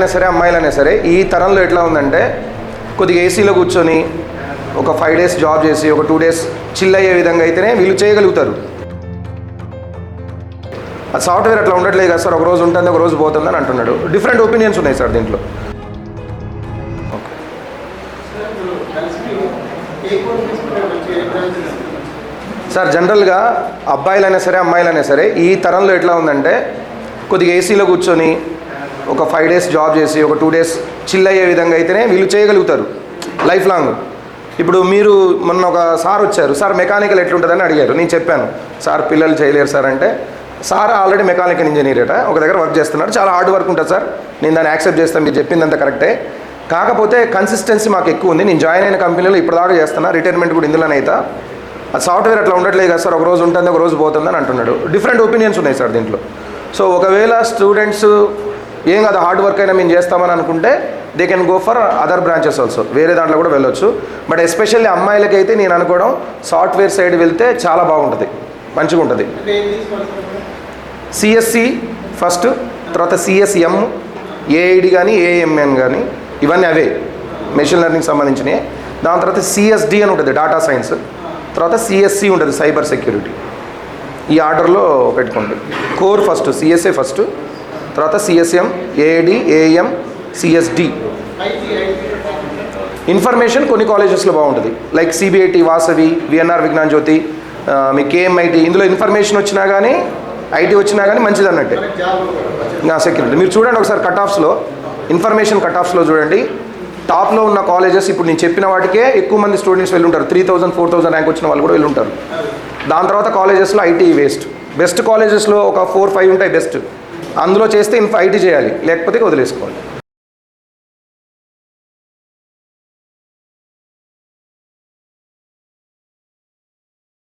అబ్బాయిలైనా సరే అమ్మాయిలైనా సరే ఈ తరంలో ఎట్లా ఉందంటే కొద్దిగా ఏసీలో కూర్చొని ఒక 5 days జాబ్ చేసి ఒక 2 days చిల్ అయ్యే విధంగా అయితేనే వీళ్ళు చేయగలుగుతారు. ఆ సాఫ్ట్వేర్ అట్లా ఉండట్లేదు కదా సార్, ఒక రోజు ఉంటుంది ఒక రోజు పోతుందని అంటున్నాడు. డిఫరెంట్ ఒపీనియన్స్ ఉన్నాయి సార్ దీంట్లో. సార్ జనరల్గా అబ్బాయిలైనా సరే అమ్మాయిలైనా సరే ఈ తరంలో ఎట్లా ఉందంటే కొద్దిగా ఏసీలో కూర్చొని ఒక 5 days జాబ్ చేసి ఒక 2 days చిల్ అయ్యే విధంగా అయితేనే వీళ్ళు చేయగలుగుతారు లైఫ్ లాంగ్. ఇప్పుడు మీరు మొన్న ఒక సార్ వచ్చారు, సార్ మెకానికల్ ఎట్లుంటుందని అడిగారు. నేను చెప్పాను సార్ పిల్లలు చేయలేరు సార్ అంటే, సార్ ఆల్రెడీ మెకానికల్ ఇంజనీర్ అట, ఒక దగ్గర వర్క్ చేస్తున్నాడు, చాలా హార్డ్ వర్క్ ఉంటుంది సార్, నేను దాన్ని యాక్సెప్ట్ చేస్తాను, మీరు చెప్పిందంత కరెక్టే, కాకపోతే కన్సిస్టెన్సీ మాకు ఎక్కువ ఉంది, నేను జాయిన్ అయిన కంపెనీలో ఇప్పటిదాకా చేస్తున్నా, రిటైర్మెంట్ కూడా ఇందులోనే అవుతా, ఆ సాఫ్ట్వేర్ అట్లా ఉండట్లేదు కదా సార్, ఒక రోజు ఉంటుంది ఒక రోజు పోతుందని అంటున్నాడు. డిఫరెంట్ ఒపీనియన్స్ ఉన్నాయి సార్ దీంట్లో. సో ఒకవేళ స్టూడెంట్స్ ఏం కదా హార్డ్ వర్క్ అయినా మేము చేస్తామని అనుకుంటే they can go for other branches also, వేరే దాంట్లో కూడా వెళ్ళొచ్చు. బట్ ఎస్పెషల్లీ అమ్మాయిలకైతే నేను అనుకోవడం సాఫ్ట్వేర్ సైడ్ వెళ్తే చాలా బాగుంటుంది, మంచిగా ఉంటుంది. సిఎస్సి ఫస్ట్, తర్వాత సిఎస్ఎం, ఏఐడి కానీ ఏఎంఎన్ కానీ ఇవన్నీ అవే మెషిన్ లెర్నింగ్ సంబంధించినవి. దాని తర్వాత సిఎస్డి అని ఉంటుంది డేటా సైన్స్, తర్వాత సిఎస్సి ఉంటుంది సైబర్ సెక్యూరిటీ. ఈ ఆర్డర్లో పెట్టుకోండి. కోర్ ఫస్ట్ సిఎస్ఏ ఫస్ట్, తర్వాత CSM, AID, AM, CSD. Information కొన్ని కాలేజెస్లో బాగుంటుంది, like CBIT, Vasavi, VNR Vignan Jyothi, మీ కేఎంఐటి. ఇందులో ఇన్ఫర్మేషన్ వచ్చినా కానీ ఐటీ వచ్చినా కానీ మంచిది అన్నట్టే. నా సెక్యూరిటీ మీరు చూడండి ఒకసారి కట్ ఆఫ్స్లో, ఇన్ఫర్మేషన్ కట్ ఆఫ్స్లో చూడండి, టాప్లో ఉన్న కాలేజెస్ ఇప్పుడు నేను చెప్పిన వాటికే ఎక్కువ మంది స్టూడెంట్స్ వెళ్ళుంటారు. 3000, 4000 ర్యాంక్ వచ్చిన వాళ్ళు కూడా వెళ్ళుంటారు. దాని తర్వాత కాలేజెస్లో ఐటీ బెస్ట్ కాలేజెస్లో ఒక 4-5 ఉంటాయి బెస్ట్, అందులో చేస్తే ఐటీ చేయాలి, లేకపోతే వదిలేసుకోవాలి.